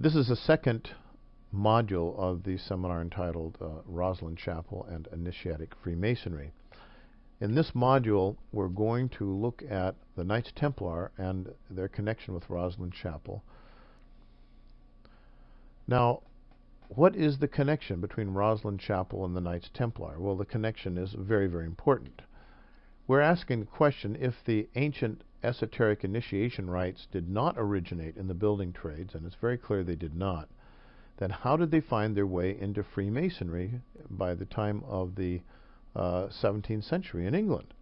This is the second module of the seminar entitled Rosslyn Chapel and Initiatic Freemasonry. In this module, we're going to look at the Knights Templar and their connection with Rosslyn Chapel. Now, what is the connection between Rosslyn Chapel and the Knights Templar? Well, the connection is very, very important. We're asking the question, if the ancient esoteric initiation rites did not originate in the building trades, and it's very clear they did not, then how did they find their way into Freemasonry by the time of the 17th century in England?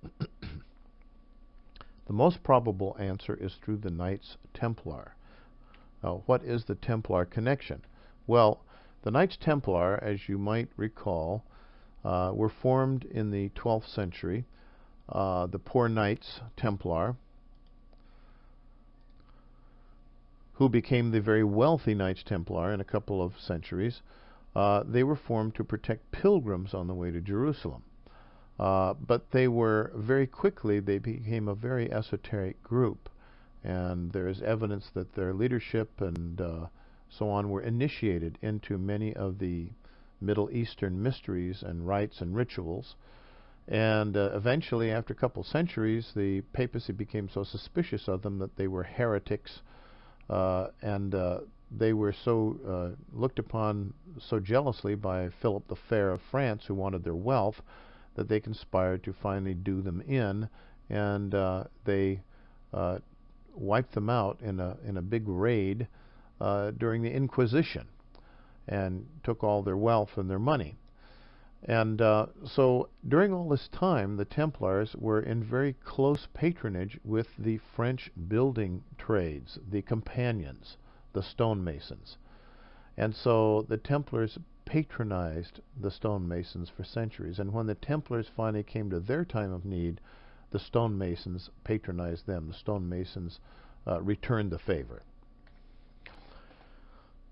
The most probable answer is through the Knights Templar. Now, what is the Templar connection? Well, the Knights Templar, as you might recall, were formed in the 12th century. The poor Knights Templar, who became the very wealthy Knights Templar in a couple of centuries, they were formed to protect pilgrims on the way to Jerusalem. But they became a very esoteric group, and there is evidence that their leadership and so on were initiated into many of the Middle Eastern mysteries and rites and rituals. And eventually, after a couple centuries, the papacy became so suspicious of them that they were heretics, and they were so looked upon so jealously by Philip the Fair of France, who wanted their wealth, that they conspired to finally do them in, and they wiped them out in a big raid during the Inquisition, and took all their wealth and their money. And so during all this time, the Templars were in very close patronage with the French building trades, the companions, the stonemasons. And so the Templars patronized the stonemasons for centuries. And when the Templars finally came to their time of need, the stonemasons patronized them. The stonemasons returned the favor.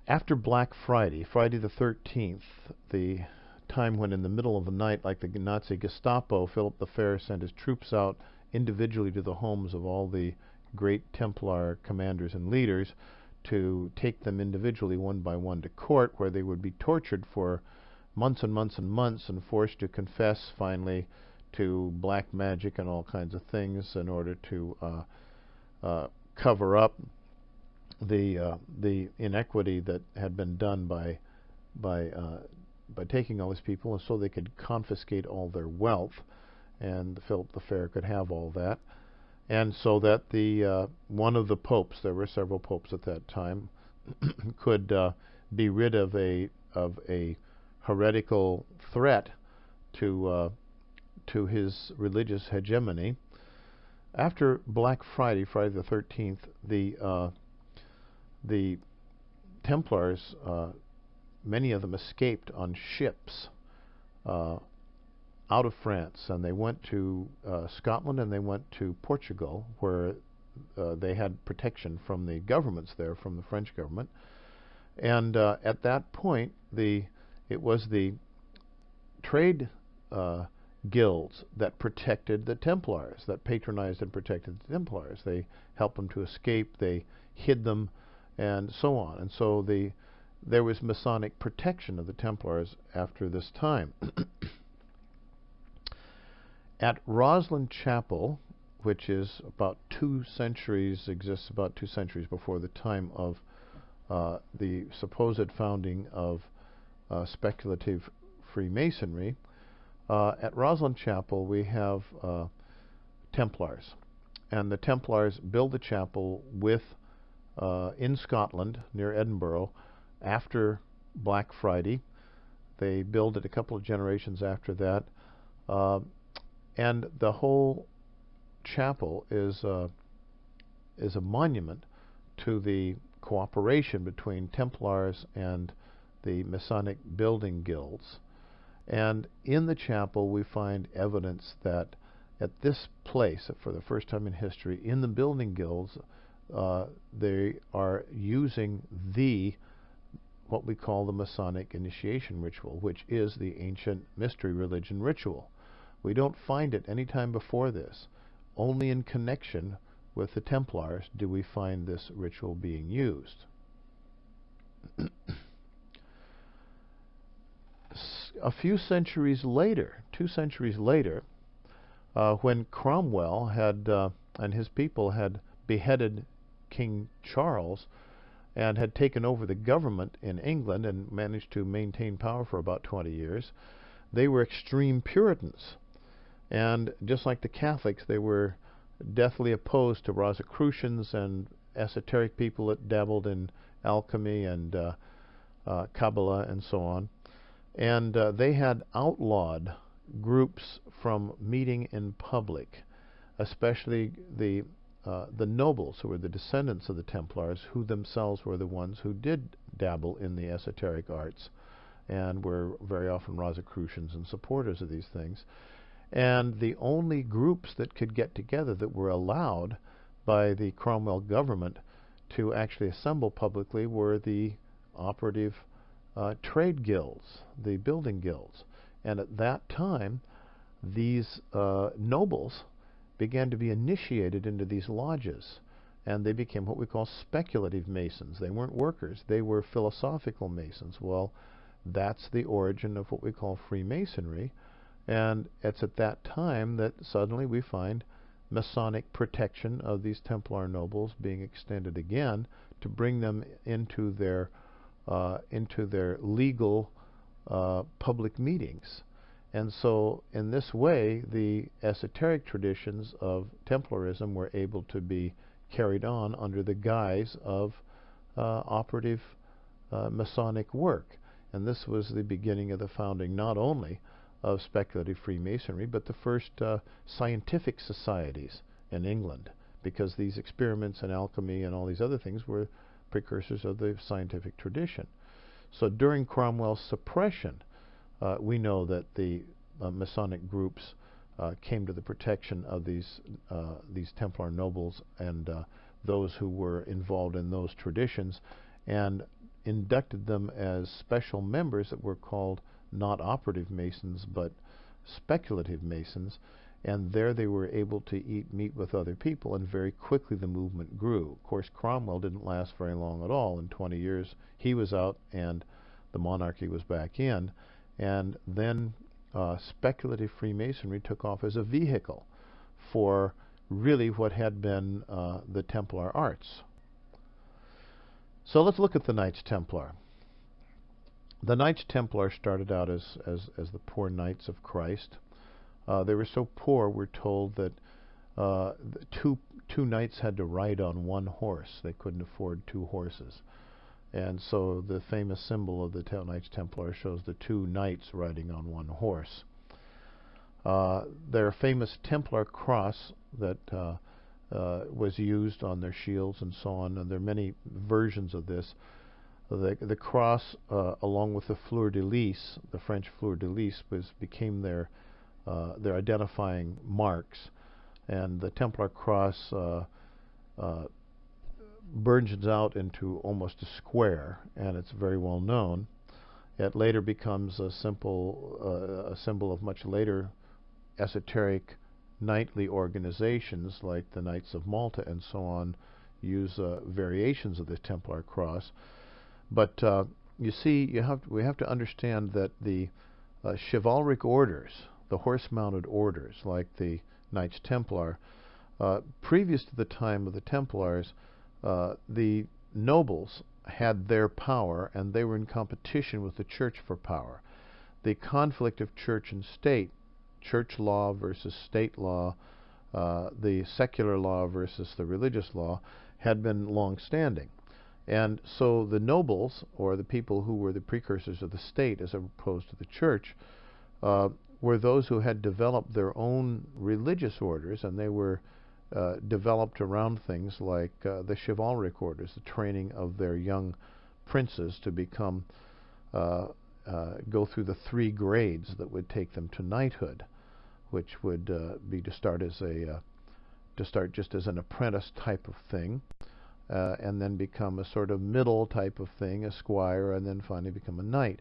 After Black Friday, Friday the 13th, the time when in the middle of the night, like the Nazi Gestapo, Philip the Fair sent his troops out individually to the homes of all the great Templar commanders and leaders to take them individually one by one to court, where they would be tortured for months and months and months and forced to confess finally to black magic and all kinds of things in order to cover up the inequity that had been done by taking all these people, and so they could confiscate all their wealth, and Philip the Fair could have all that, and so that the one of the popes, there were several popes at that time, could be rid of a heretical threat to his religious hegemony. After Black Friday, Friday the 13th, the Templars, many of them escaped on ships out of France, and they went to Scotland, and they went to Portugal, where they had protection from the governments there, from the French government. And at that point, it was the trade guilds that protected the Templars, that patronized and protected the Templars. They helped them to escape, they hid them, and so on. And so there was Masonic protection of the Templars after this time. At Rosslyn Chapel, which is about 2 centuries, exists about 2 centuries before the time of the supposed founding of speculative Freemasonry, at Rosslyn Chapel we have Templars. And the Templars build the chapel in Scotland, near Edinburgh, after Black Friday. They build it a couple of generations after that. And the whole chapel is a monument to the cooperation between Templars and the Masonic building guilds. And in the chapel we find evidence that at this place, for the first time in history, in the building guilds, they are using what we call the Masonic initiation ritual, which is the ancient mystery religion ritual. We don't find it any time before this. Only in connection with the Templars do we find this ritual being used. A few centuries later, 2 centuries later, when Cromwell had and his people had beheaded King Charles and had taken over the government in England and managed to maintain power for about 20 years, they were extreme Puritans. And just like the Catholics, they were deathly opposed to Rosicrucians and esoteric people that dabbled in alchemy and Kabbalah and so on. And they had outlawed groups from meeting in public, especially the nobles, who were the descendants of the Templars, who themselves were the ones who did dabble in the esoteric arts and were very often Rosicrucians and supporters of these things. And the only groups that could get together that were allowed by the Cromwell government to actually assemble publicly were the operative trade guilds, the building guilds. And at that time, these nobles began to be initiated into these lodges, and they became what we call speculative Masons. They weren't workers, they were philosophical Masons. Well, that's the origin of what we call Freemasonry, and it's at that time that suddenly we find Masonic protection of these Templar nobles being extended again to bring them into their legal public meetings. And so in this way, the esoteric traditions of Templarism were able to be carried on under the guise of operative Masonic work. And this was the beginning of the founding not only of speculative Freemasonry, but the first scientific societies in England, because these experiments in alchemy and all these other things were precursors of the scientific tradition. So during Cromwell's suppression, we know that the Masonic groups came to the protection of these Templar nobles and those who were involved in those traditions, and inducted them as special members that were called not operative Masons but speculative Masons, and there they were able to meet with other people, and very quickly the movement grew. Of course, Cromwell didn't last very long at all. In 20 years he was out and the monarchy was back in, and then speculative Freemasonry took off as a vehicle for really what had been the Templar arts. So let's look at the Knights Templar. The Knights Templar started out as the poor Knights of Christ. They were so poor, we're told, that two knights had to ride on one horse. They couldn't afford 2 horses. And so the famous symbol of the Knights Templar shows the 2 knights riding on one horse. Their famous Templar cross that was used on their shields and so on, and there are many versions of this. The cross, along with the fleur-de-lis, the French fleur-de-lis, became their identifying marks, and the Templar cross burgeons out into almost a square, and it's very well known. It later becomes a symbol of much later esoteric knightly organizations like the Knights of Malta and so on use variations of the Templar cross. But you see, we have to understand that the chivalric orders, the horse-mounted orders like the Knights Templar, previous to the time of the Templars, the nobles had their power and they were in competition with the church for power. The conflict of church and state, church law versus state law, the secular law versus the religious law, had been long-standing. And so the nobles, or the people who were the precursors of the state as opposed to the church, were those who had developed their own religious orders, and they were developed around things like the chivalric orders, the training of their young princes to become go through the 3 grades that would take them to knighthood, which would be to start just as an apprentice type of thing, and then become a sort of middle type of thing, a squire, and then finally become a knight.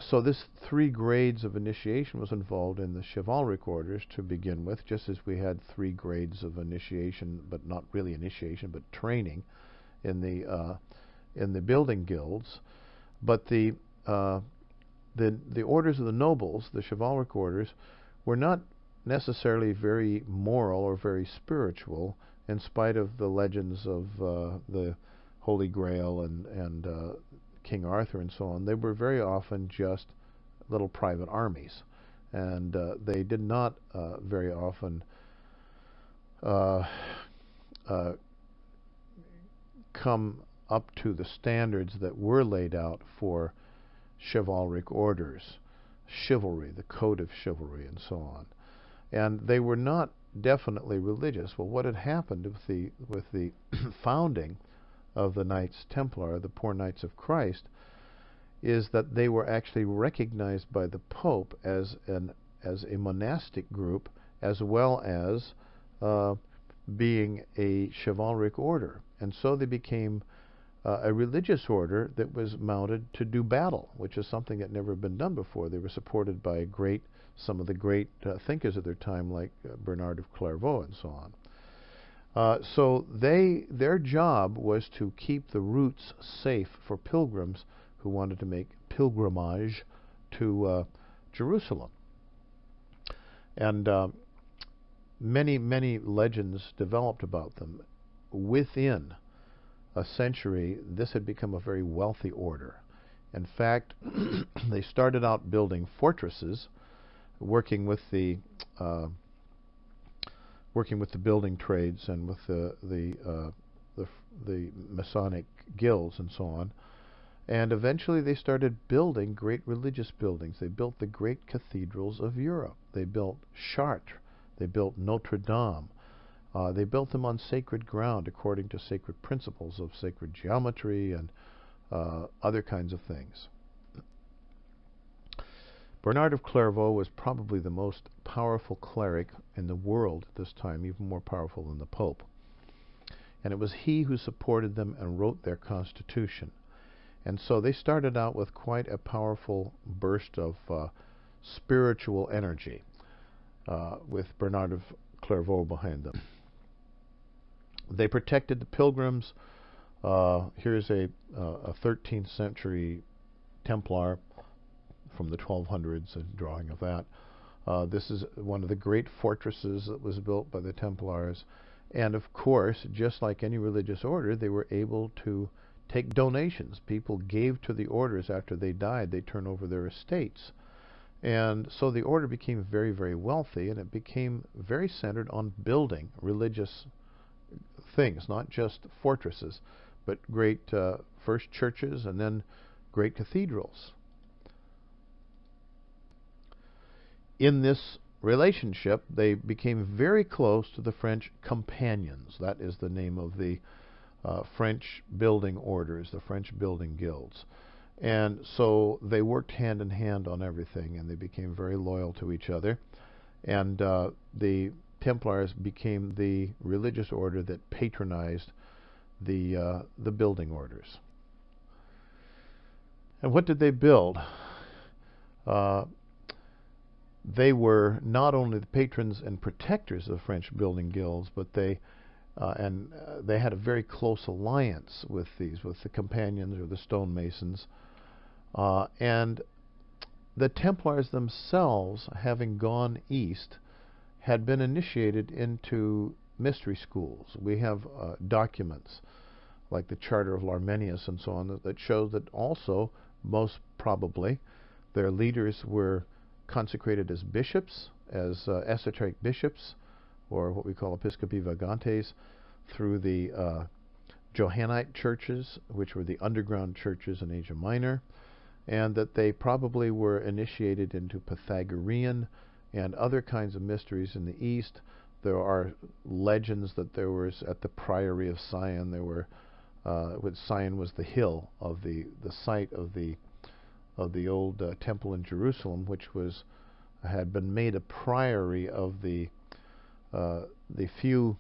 So this 3 grades of initiation was involved in the chivalric orders to begin with, just as we had 3 grades of initiation, but not really initiation, but training in the building guilds, but the orders of the nobles, the chivalric orders, were not necessarily very moral or very spiritual, in spite of the legends of the Holy Grail and King Arthur and so on. They were very often just little private armies, and they did not very often come up to the standards that were laid out for chivalric orders, chivalry, the code of chivalry, and so on. And they were not definitely religious. Well, what had happened with the founding of the Knights Templar, the Poor Knights of Christ, is that they were actually recognized by the Pope as a monastic group, as well as being a chivalric order. And so they became a religious order that was mounted to do battle, which is something that never been done before. They were supported by some of the great thinkers of their time, like Bernard of Clairvaux and so on. So their job was to keep the routes safe for pilgrims who wanted to make pilgrimage to Jerusalem. And many, many legends developed about them. Within a century, this had become a very wealthy order. In fact, they started out building fortresses, working with the building trades and with the Masonic guilds and so on. And eventually they started building great religious buildings. They built the great cathedrals of Europe. They built Chartres. They built Notre Dame. They built them on sacred ground according to sacred principles of sacred geometry and other kinds of things. Bernard of Clairvaux was probably the most powerful cleric in the world at this time, even more powerful than the Pope. And it was he who supported them and wrote their constitution. And so they started out with quite a powerful burst of spiritual energy, with Bernard of Clairvaux behind them. They protected the pilgrims. Here's a 13th century Templar from the 1200s, a drawing of that. This is one of the great fortresses that was built by the Templars. And of course, just like any religious order, they were able to take donations. People gave to the orders after they died. They turned over their estates. And so the order became very, very wealthy, and it became very centered on building religious things, not just fortresses, but great first churches and then great cathedrals. In this relationship, they became very close to the French companions. That is the name of the French building orders, the French building guilds. And so they worked hand in hand on everything, and they became very loyal to each other. And the Templars became the religious order that patronized the building orders. And what did they build? They were not only the patrons and protectors of the French building guilds, but they had a very close alliance with the companions or the stonemasons. And the Templars themselves, having gone east, had been initiated into mystery schools. We have documents like the Charter of Larmenius and so on that show that also, most probably, their leaders were consecrated as bishops, as esoteric bishops, or what we call episcopi vagantes, through the Johannite churches, which were the underground churches in Asia Minor, and that they probably were initiated into Pythagorean and other kinds of mysteries in the East. There are legends that there was at the Priory of Sion, which Sion was the hill of the site of the old temple in Jerusalem, which had been made a priory of the few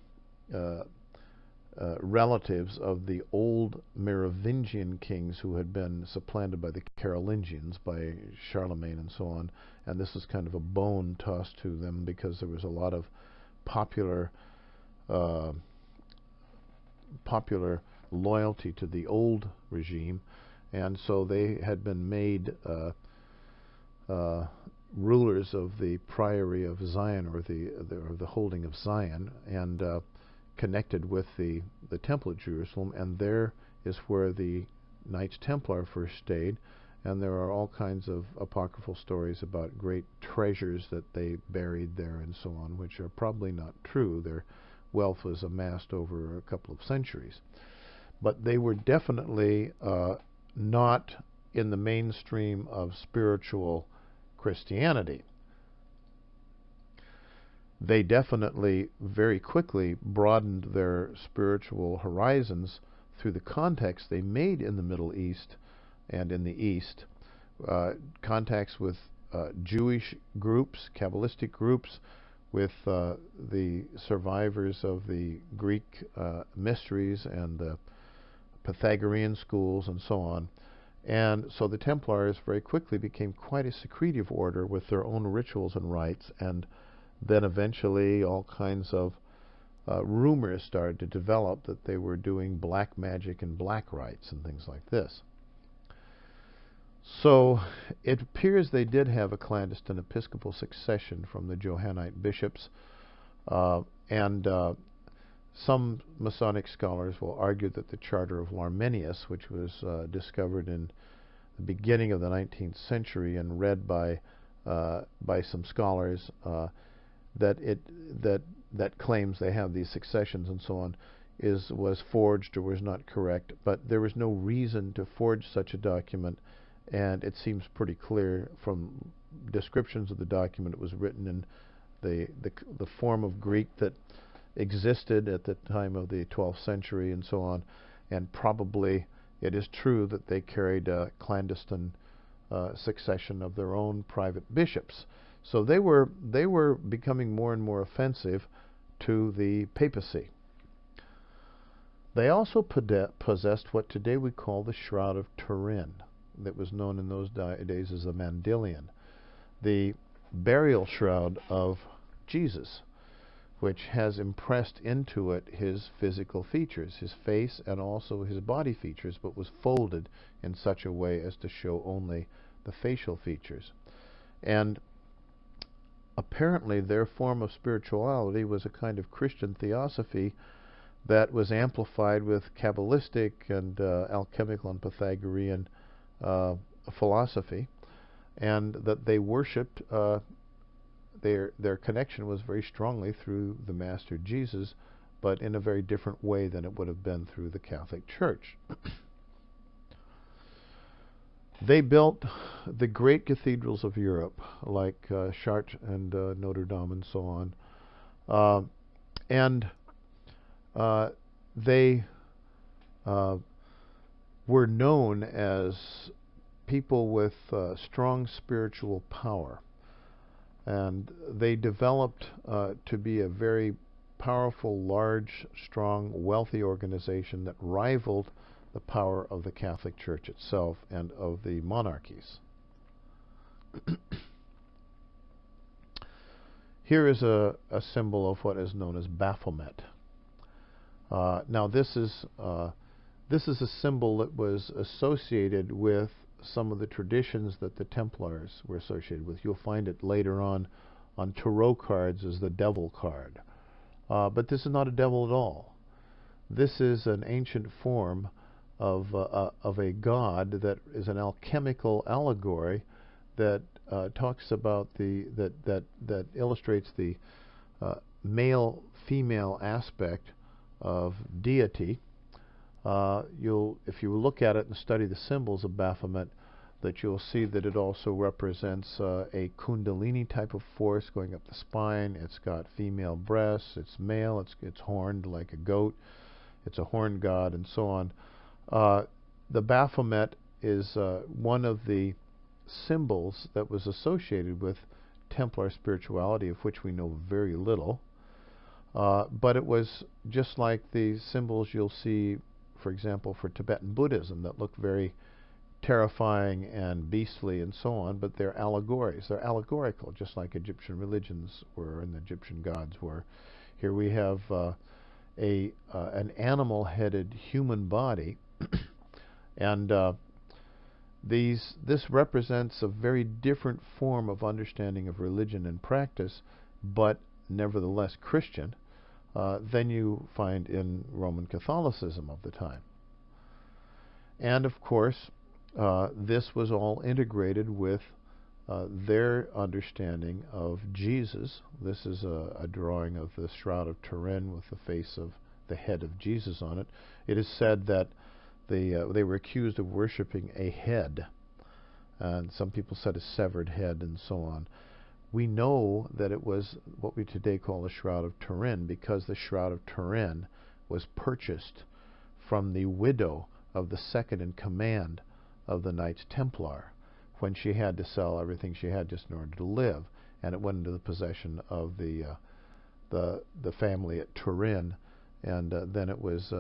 relatives of the old Merovingian kings who had been supplanted by the Carolingians, by Charlemagne and so on. And this is kind of a bone tossed to them because there was a lot of popular loyalty to the old regime, and so they had been made rulers of the Priory of Zion, or the holding of Zion, and connected with the Temple at Jerusalem, and there is where the Knights Templar first stayed, and there are all kinds of apocryphal stories about great treasures that they buried there and so on, which are probably not true. Their wealth was amassed over a couple of centuries. But they were definitely not in the mainstream of spiritual Christianity. They definitely very quickly broadened their spiritual horizons through the contacts they made in the Middle East and in the East, contacts with Jewish groups, Kabbalistic groups, with the survivors of the Greek mysteries and the Pythagorean schools and so on. And so the Templars very quickly became quite a secretive order with their own rituals and rites, and then eventually all kinds of rumors started to develop that they were doing black magic and black rites and things like this. So it appears they did have a clandestine episcopal succession from the Johannite bishops, and some Masonic scholars will argue that the Charter of Larminius, which was discovered in the beginning of the 19th century and read by some scholars, that claims they have these successions and so on, was forged or was not correct. But there was no reason to forge such a document, and it seems pretty clear from descriptions of the document it was written in the form of Greek that existed at the time of the 12th century and so on, and probably it is true that they carried a clandestine succession of their own private bishops. So they were becoming more and more offensive to the papacy. They also possessed what today we call the Shroud of Turin, that was known in those days as the Mandylion, the burial shroud of Jesus, which has impressed into it his physical features, his face and also his body features, but was folded in such a way as to show only the facial features. And apparently their form of spirituality was a kind of Christian theosophy that was amplified with Kabbalistic and alchemical and Pythagorean philosophy, and that they worshipped their connection was very strongly through the Master Jesus, but in a very different way than it would have been through the Catholic Church. They built the great cathedrals of Europe, like Chartres and Notre Dame and so on. And they were known as people with strong spiritual power. And they developed to be a very powerful, large, strong, wealthy organization that rivaled the power of the Catholic Church itself and of the monarchies. Here is a symbol of what is known as Baphomet. Now this is a symbol that was associated with some of the traditions that the Templars were associated with. You'll find it later on tarot cards as the devil card. But this is not a devil at all. This is an ancient form of a god that is an alchemical allegory that talks about that illustrates the male-female aspect of deity. If you look at it and study the symbols of Baphomet, that you'll see that it also represents a kundalini type of force going up the spine. It's got female breasts. It's male. It's horned like a goat. It's a horned god, and so on. The Baphomet is one of the symbols that was associated with Templar spirituality, of which we know very little. But it was just like the symbols you'll see, for example, for Tibetan Buddhism, that look very terrifying and beastly and so on, but they're allegories. They're allegorical, just like Egyptian religions were and the Egyptian gods were. Here we have an animal-headed human body, and this represents a very different form of understanding of religion and practice, but nevertheless Christian, than you find in Roman Catholicism of the time. And of course, this was all integrated with their understanding of Jesus. This is a drawing of the Shroud of Turin with the face of the head of Jesus on it. It is said that they were accused of worshiping a head, and some people said a severed head and so on. We know that it was what we today call the Shroud of Turin because the Shroud of Turin was purchased from the widow of the second in command of the Knights Templar when she had to sell everything she had just in order to live, and it went into the possession of the family at Turin, and then it was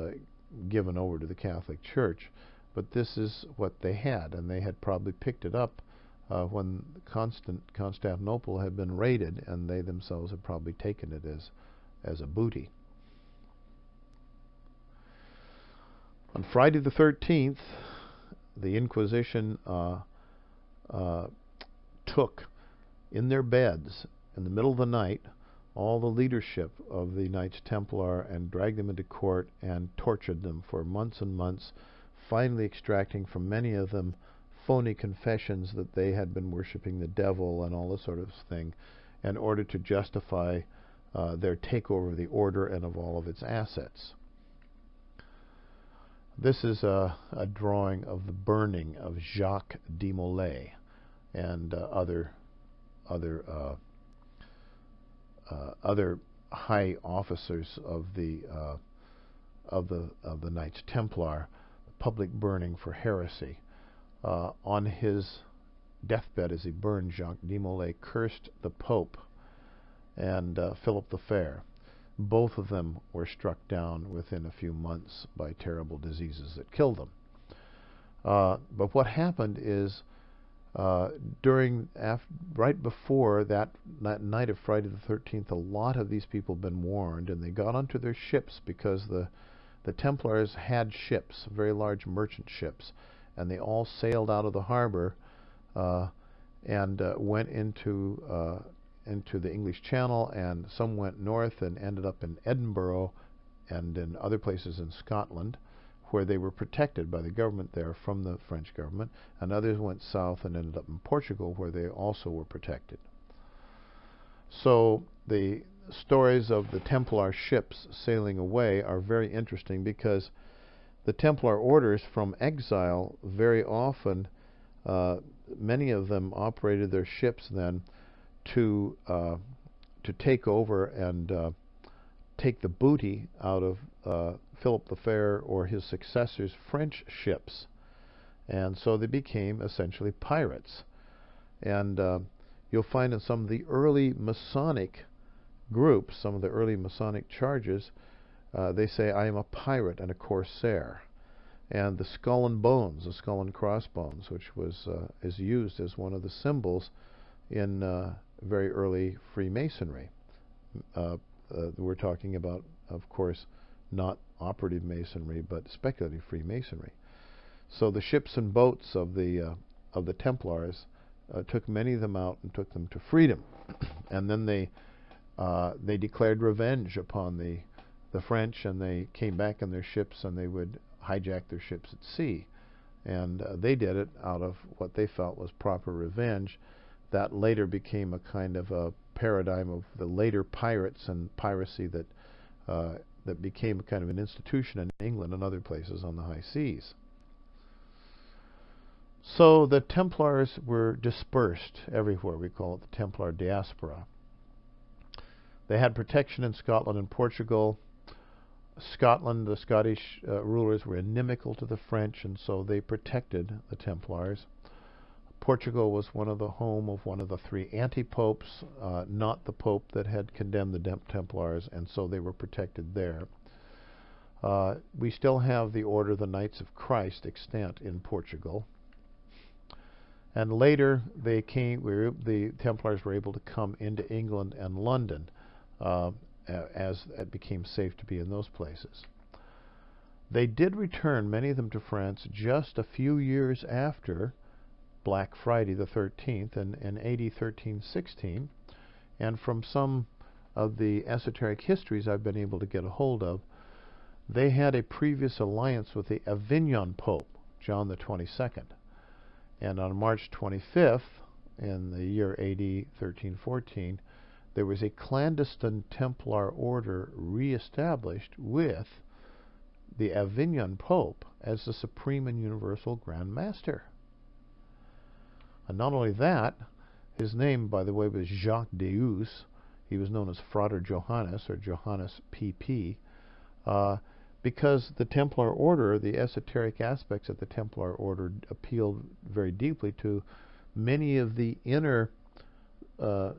given over to the Catholic Church. But this is what they had, and they had probably picked it up when Constantinople had been raided, and they themselves had probably taken it as a booty. On Friday the 13th, the Inquisition took in their beds in the middle of the night all the leadership of the Knights Templar and dragged them into court and tortured them for months and months, finally extracting from many of them phony confessions that they had been worshiping the devil and all this sort of thing in order to justify their takeover of the order and of all of its assets. This is a drawing of the burning of Jacques de Molay and other high officers of the Knights Templar, public burning for heresy. On his deathbed, as he burned, Jacques de Molay cursed the Pope and Philip the Fair. Both of them were struck down within a few months by terrible diseases that killed them. But what happened is, right before that night of Friday the 13th, a lot of these people had been warned, and they got onto their ships because the Templars had ships, very large merchant ships, and they all sailed out of the harbor and went into the English Channel, and some went north and ended up in Edinburgh and in other places in Scotland, where they were protected by the government there from the French government, and others went south and ended up in Portugal, where they also were protected. So the stories of the Templar ships sailing away are very interesting because the Templar orders from exile very often, many of them operated their ships then to take over and take the booty out of Philip the Fair or his successors' French ships, and so they became essentially pirates. And you'll find in some of the early Masonic groups, some of the early Masonic charges, they say, "I am a pirate and a corsair." And the skull and bones, the skull and crossbones, which is used as one of the symbols in very early Freemasonry. We're talking about, of course, not operative Masonry, but speculative Freemasonry. So the ships and boats of the Templars took many of them out and took them to freedom, and then they declared revenge upon the French, and they came back in their ships and they would hijack their ships at sea, and they did it out of what they felt was proper revenge. That later became a kind of a paradigm of the later pirates and piracy that became kind of an institution in England and other places on the high seas. So the Templars were dispersed everywhere. We call it the Templar diaspora. They had protection in Scotland and Portugal. Scotland, the Scottish rulers were inimical to the French, and so they protected the Templars. Portugal was the home of one of the three anti-popes, not the pope that had condemned the Templars, and so they were protected there. We still have the Order of the Knights of Christ extant in Portugal. And later the Templars were able to come into England and London as it became safe to be in those places. They did return, many of them, to France just a few years after Black Friday the 13th in AD 1316, and from some of the esoteric histories I've been able to get a hold of, they had a previous alliance with the Avignon Pope, John the 22nd. And on March 25th, in the year AD 1314, there was a clandestine Templar order re-established with the Avignon Pope as the Supreme and Universal Grand Master. And not only that, his name, by the way, was Jacques Deus. He was known as Frater Johannes, or Johannes PP, because the Templar order, the esoteric aspects of the Templar order, appealed very deeply to many of the inner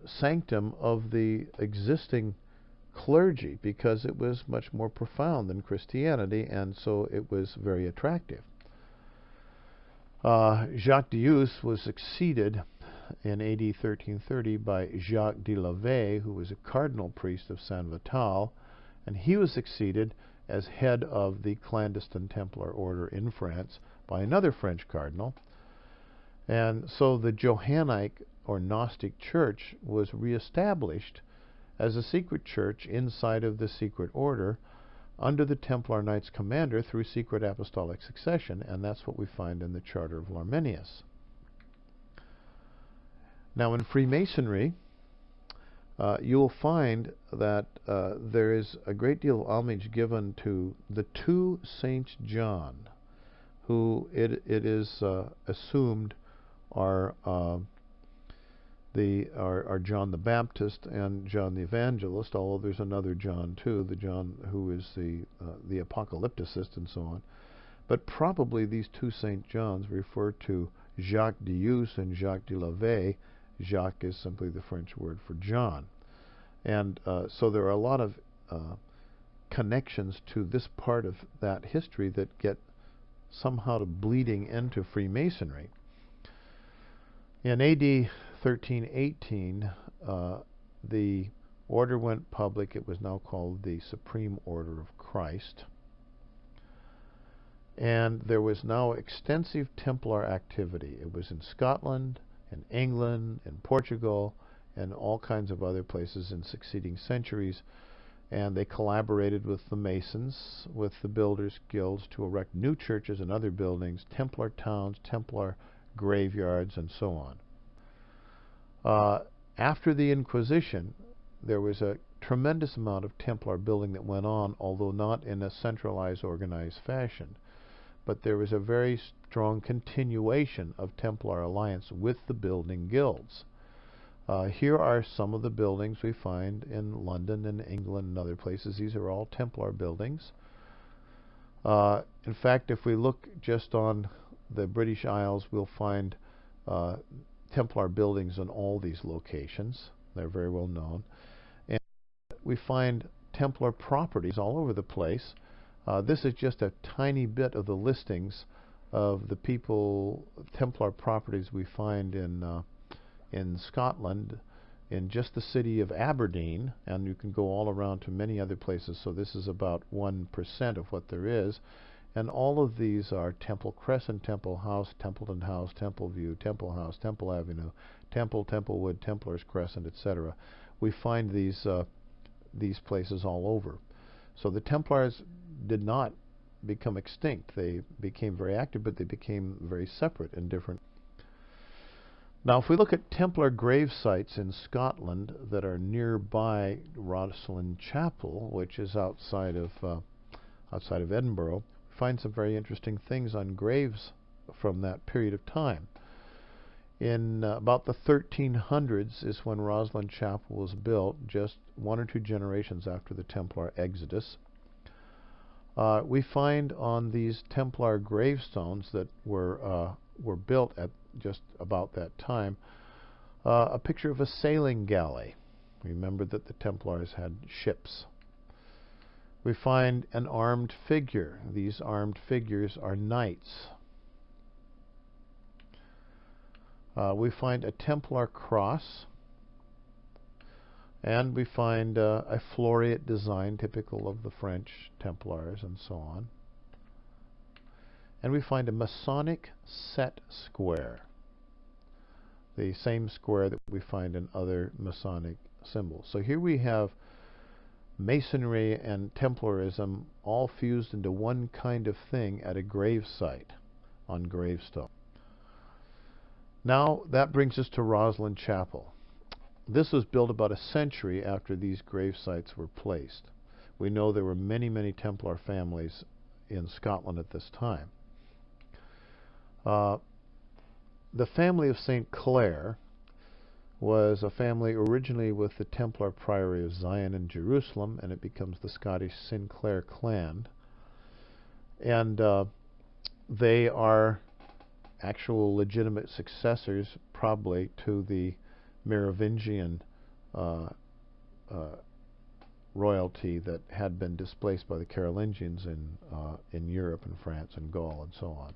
sanctum of the existing clergy, because it was much more profound than Christianity, and so it was very attractive. Jacques Deus was succeeded in AD 1330 by Jacques de Lavey, who was a cardinal priest of Saint Vital, and he was succeeded as head of the clandestine Templar order in France by another French cardinal. And so the Johannite or Gnostic Church was reestablished as a secret church inside of the secret order under the Templar Knights commander through secret apostolic succession, and that's what we find in the Charter of Larminius. Now in Freemasonry, you'll find that there is a great deal of homage given to the two Saints John, who it is assumed are John the Baptist and John the Evangelist, although there's another John too, the John who is the apocalypticist and so on. But probably these two Saint Johns refer to Jacques Deus and Jacques de Lavey. Jacques is simply the French word for John. And so there are a lot of connections to this part of that history that get somehow bleeding into Freemasonry. In AD 1318, the order went public. It was now called the Supreme Order of Christ. And there was now extensive Templar activity. It was in Scotland, in England, in Portugal, and all kinds of other places in succeeding centuries. And they collaborated with the Masons, with the Builders' Guilds to erect new churches and other buildings, Templar towns, Templar graveyards, and so on. After the Inquisition, there was a tremendous amount of Templar building that went on, although not in a centralized, organized fashion. But there was a very strong continuation of Templar alliance with the building guilds. Here are some of the buildings we find in London and England and other places. These are all Templar buildings. In fact, if we look just on the British Isles, we'll find Templar buildings in all these locations. They're very well known. And we find Templar properties all over the place. This is just a tiny bit of the listings of the Templar properties we find in Scotland, in just the city of Aberdeen, and you can go all around to many other places. So this is about 1% of what there is. And all of these are Temple Crescent, Temple House, Templeton House, Temple View, Temple House, Temple Avenue, Temple, Templewood, Templars Crescent, etc. We find these places all over. So the Templars did not become extinct. They became very active, but they became very separate and different. Now, if we look at Templar grave sites in Scotland that are nearby Rosslyn Chapel, which is outside of Edinburgh, we find some very interesting things on graves from that period of time. In about the 1300s is when Rosslyn Chapel was built, just 1 or 2 generations after the Templar exodus. We find on these Templar gravestones that were built at just about that time a picture of a sailing galley. Remember that the Templars had ships. We find an armed figure. These armed figures are knights. We find a Templar cross, And we find a floreate design typical of the French Templars and so on. And we find a Masonic set square, the same square that we find in other Masonic symbols. So here we have Masonry and Templarism all fused into one kind of thing at a grave site on gravestone. Now that brings us to Rosslyn Chapel. This was built about a century after these grave sites were placed. We know there were many, many Templar families in Scotland at this time. The family of St. Clair was a family originally with the Templar Priory of Zion in Jerusalem, and it becomes the Scottish Sinclair clan. And they are actual legitimate successors, probably, to the Merovingian royalty that had been displaced by the Carolingians in Europe and France and Gaul and so on.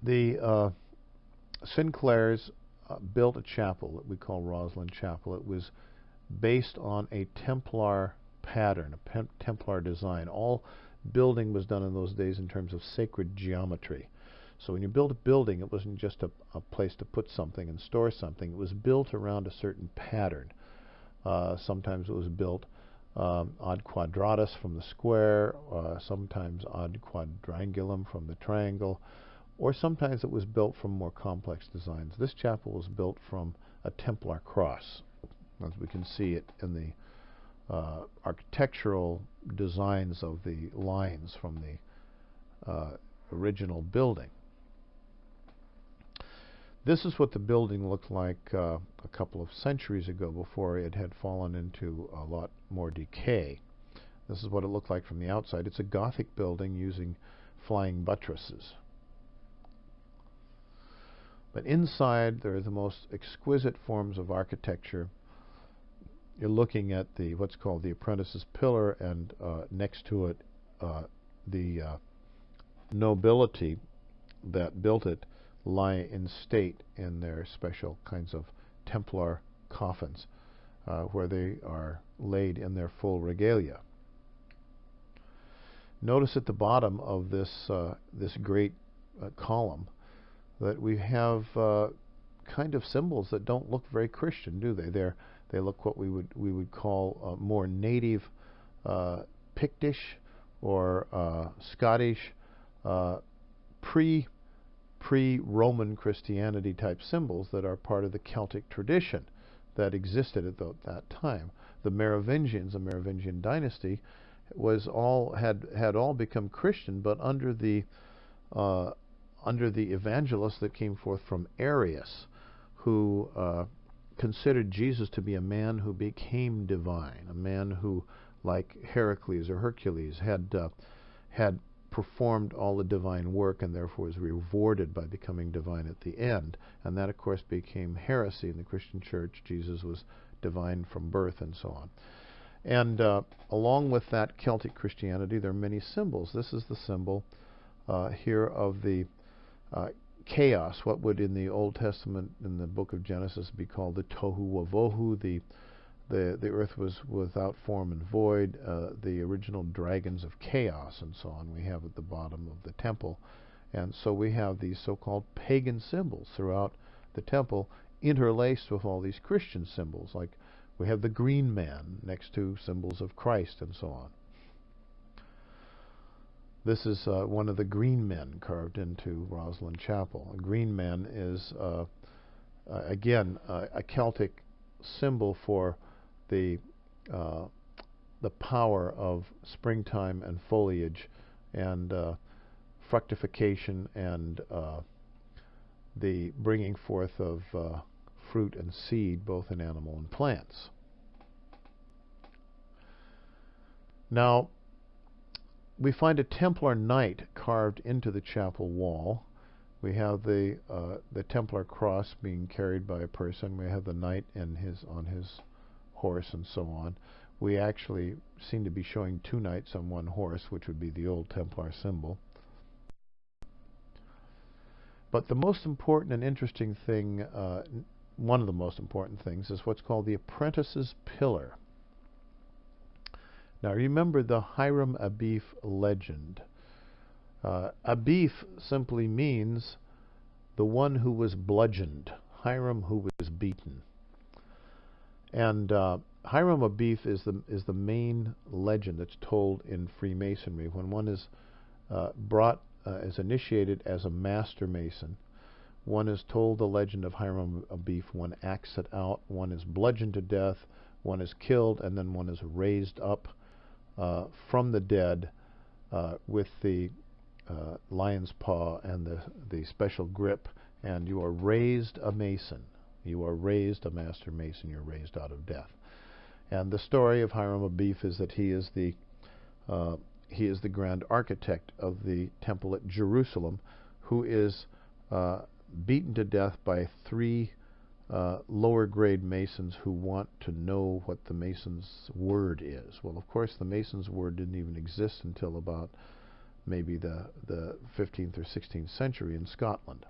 The Sinclairs built a chapel that we call Rosslyn Chapel. It was based on a Templar pattern, a Templar design. All building was done in those days in terms of sacred geometry. So when you built a building, it wasn't just a place to put something and store something. It was built around a certain pattern. Sometimes it was built ad quadratus from the square, sometimes ad quadrangulum from the triangle, or sometimes it was built from more complex designs. This chapel was built from a Templar cross, as we can see it in the architectural designs of the lines from the original building. This is what the building looked like a couple of centuries ago, before it had fallen into a lot more decay. This is what it looked like from the outside. It's a Gothic building using flying buttresses. But inside, there are the most exquisite forms of architecture. You're looking at what's called the Apprentice's Pillar, and next to it, the nobility that built it lie in state in their special kinds of Templar coffins, where they are laid in their full regalia. Notice at the bottom of this great column that we have kind of symbols that don't look very Christian, do they? They look what we would call more native Pictish or Scottish pre-Roman Christianity type symbols that are part of the Celtic tradition that existed at that time. The Merovingians, the Merovingian dynasty, had all become Christian, but under the evangelists that came forth from Arius, who considered Jesus to be a man who became divine, a man who, like Heracles or Hercules, had performed all the divine work and therefore was rewarded by becoming divine at the end. And that, of course, became heresy in the Christian church. Jesus was divine from birth and so on. And along with that Celtic Christianity, there are many symbols. This is the symbol here of the chaos, what would in the Old Testament, in the book of Genesis, be called the tohu wavohu. The earth was without form and void, the original dragons of chaos and so on we have at the bottom of the temple. And so we have these so-called pagan symbols throughout the temple, interlaced with all these Christian symbols, like we have the green man next to symbols of Christ and so on. This is one of the green men carved into Rosslyn Chapel. A green man is, again, a Celtic symbol for the power of springtime and foliage and fructification and the bringing forth of fruit and seed, both in animal and plants. Now, we find a Templar knight carved into the chapel wall. We have the Templar cross being carried by a person. We have the knight on his horse and so on. We actually seem to be showing two knights on one horse, which would be the old Templar symbol. But the most important and interesting thing one of the most important things is what's called the apprentice's pillar. Now remember the Hiram Abif legend. Abif simply means the one who was bludgeoned, Hiram who was beaten. And Hiram Abif is the main legend that's told in Freemasonry. When one is is initiated as a master mason, one is told the legend of Hiram Abif. One acts it out. One is bludgeoned to death. One is killed, and then one is raised up from the dead with the lion's paw and the special grip, and you are raised a mason. You are raised a master mason. You're raised out of death. And the story of Hiram Abif is that he is the grand architect of the temple at Jerusalem, who is beaten to death by 3 lower grade masons who want to know what the mason's word is. Well, of course, the mason's word didn't even exist until about maybe the 15th or 16th century in Scotland.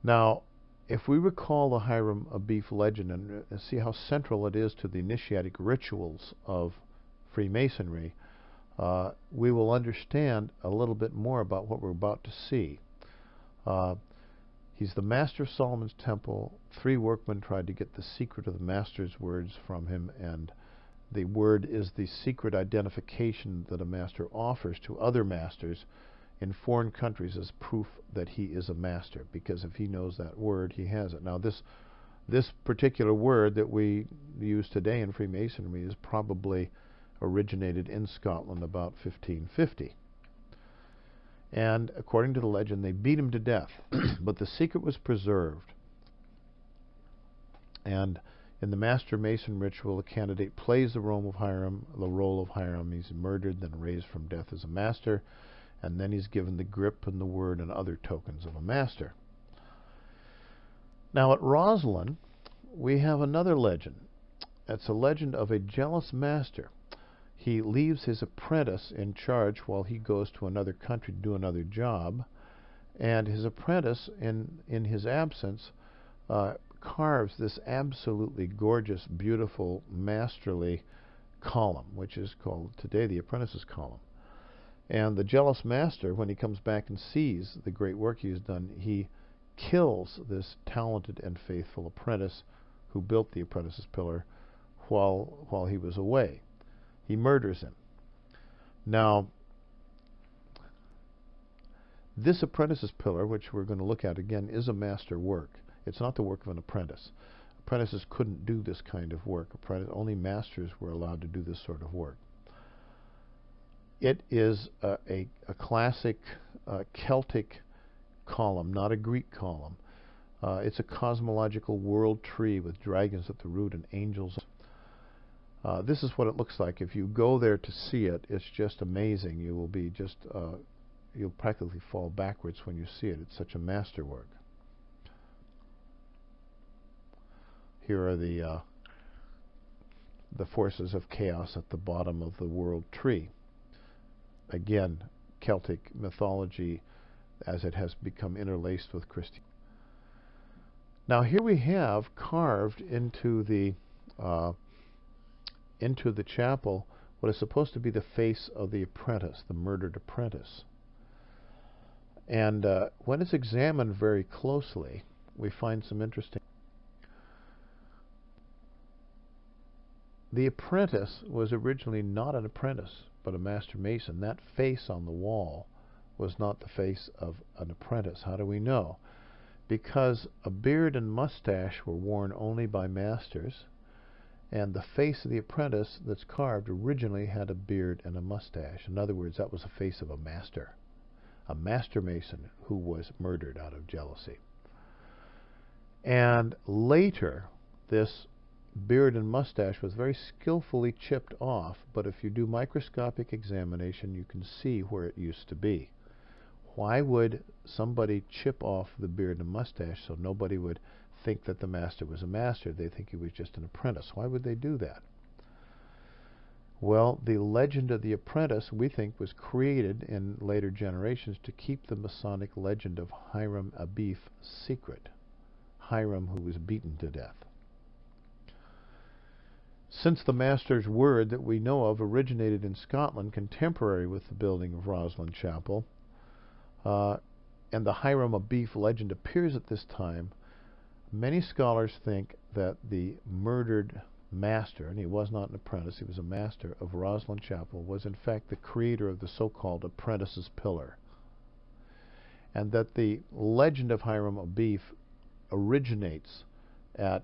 Now, if we recall the Hiram Abif legend and see how central it is to the initiatic rituals of Freemasonry, we will understand a little bit more about what we're about to see. He's the master of Solomon's temple. 3 workmen tried to get the secret of the master's words from him, and the word is the secret identification that a master offers to other masters in foreign countries as proof that he is a master, because if he knows that word, he has it. Now, this particular word that we use today in Freemasonry is probably originated in Scotland about 1550. And according to the legend, they beat him to death, but the secret was preserved. And in the Master Mason ritual, the candidate plays the role of Hiram. He's murdered, then raised from death as a master, and then he's given the grip and the word and other tokens of a master. Now at Rosslyn, we have another legend. It's a legend of a jealous master. He leaves his apprentice in charge while he goes to another country to do another job, and his apprentice, in his absence, carves this absolutely gorgeous, beautiful, masterly column, which is called today the apprentice's column. And the jealous master, when he comes back and sees the great work he has done, he kills this talented and faithful apprentice who built the apprentice's pillar while he was away. He murders him. Now, this apprentice's pillar, which we're going to look at again, is a master work. It's not the work of an apprentice. Apprentices couldn't do this kind of work. Only masters were allowed to do this sort of work. It is a classic Celtic column, not a Greek column. It's a cosmological world tree with dragons at the root and angels. This is what it looks like. If you go there to see it, it's just amazing. You will be just, you'll practically fall backwards when you see it. It's such a masterwork. Here are the forces of chaos at the bottom of the world tree. Again, Celtic mythology as it has become interlaced with Christianity. Now here we have carved into the chapel what is supposed to be the face of the apprentice, the murdered apprentice. And when it's examined very closely, we find some interesting. The apprentice was originally not an apprentice, but a master mason. That face on the wall was not the face of an apprentice. How do we know? Because a beard and mustache were worn only by masters, and the face of the apprentice that's carved originally had a beard and a mustache. In other words, that was the face of a master mason who was murdered out of jealousy. And later, this beard and mustache was very skillfully chipped off, but if you do microscopic examination, you can see where it used to be. Why would somebody chip off the beard and mustache so nobody would think that the master was a master? They think he was just an apprentice. Why would they do that? Well, the legend of the apprentice, we think, was created in later generations to keep the Masonic legend of Hiram Abif secret. Hiram who was beaten to death. Since the Master's word that we know of originated in Scotland contemporary with the building of Rosslyn Chapel, and the Hiram Abief legend appears at this time, many scholars think that the murdered master, and he was not an apprentice, he was a master of Rosslyn Chapel, was in fact the creator of the so-called Apprentice's Pillar, and that the legend of Hiram Abief originates at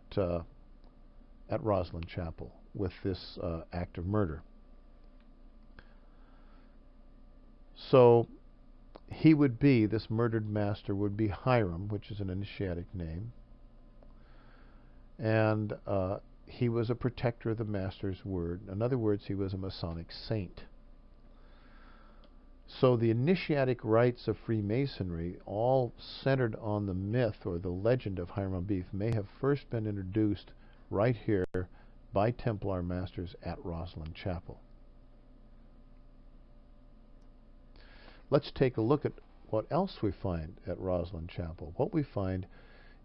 Rosslyn Chapel with this act of murder. So he would be, this murdered master would be Hiram, which is an initiatic name, and he was a protector of the Master's word. In other words, he was a Masonic saint. So the initiatic rites of Freemasonry, all centered on the myth or the legend of Hiram Abief, may have first been introduced right here by Templar masters at Rosslyn Chapel. Let's take a look at what else we find at Rosslyn Chapel. What we find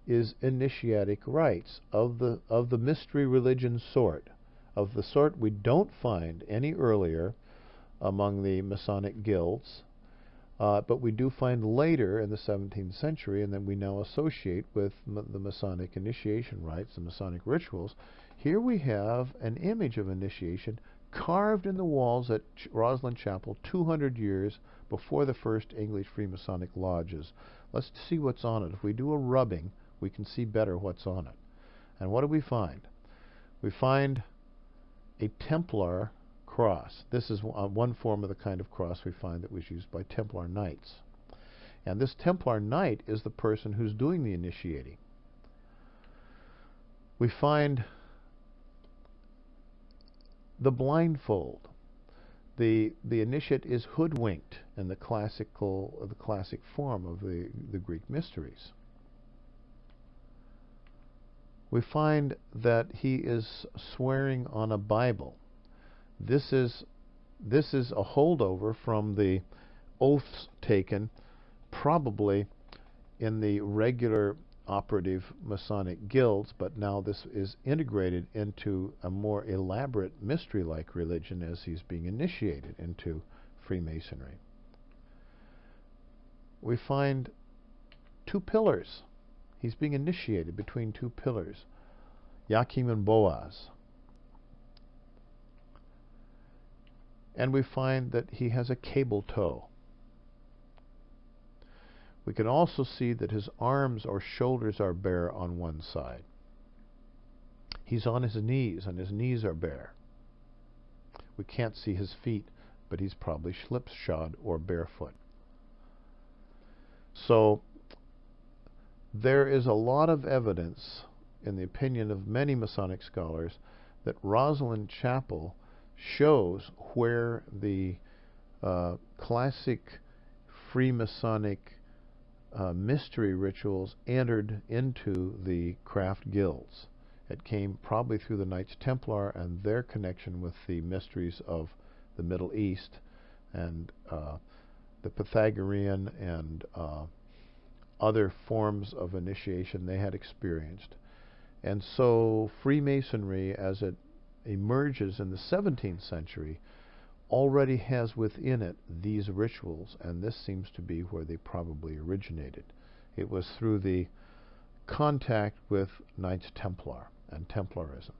is initiatic rites of the mystery religion sort, of the sort we don't find any earlier among the Masonic guilds, but we do find later in the 17th century, and then we now associate with the Masonic initiation rites, the Masonic rituals. Here we have an image of initiation carved in the walls at Rosslyn Chapel 200 years before the first English Freemasonic lodges. Let's see what's on it. If we do a rubbing, we can see better what's on it. And what do we find? We find a Templar cross. This is one form of the kind of cross we find that was used by Templar knights. And this Templar knight is the person who's doing the initiating. We find the blindfold. The initiate is hoodwinked in the classic form of the Greek mysteries. We find that he is swearing on a Bible. This is a holdover from the oaths taken probably in the regular operative Masonic guilds, but now this is integrated into a more elaborate mystery-like religion as he's being initiated into Freemasonry. We find two pillars. He's being initiated between two pillars, Joachim and Boaz. And we find that he has a cable toe. We can also see that his arms or shoulders are bare on one side. He's on his knees, and his knees are bare. We can't see his feet, but he's probably slipshod or barefoot. So there is a lot of evidence, in the opinion of many Masonic scholars, that Rosslyn Chapel shows where the classic Freemasonic mystery rituals entered into the craft guilds. It came probably through the Knights Templar and their connection with the mysteries of the Middle East and the Pythagorean and other forms of initiation they had experienced. And so Freemasonry, as it emerges in the 17th century, already has within it these rituals, and this seems to be where they probably originated. It was through the contact with Knights Templar and Templarism.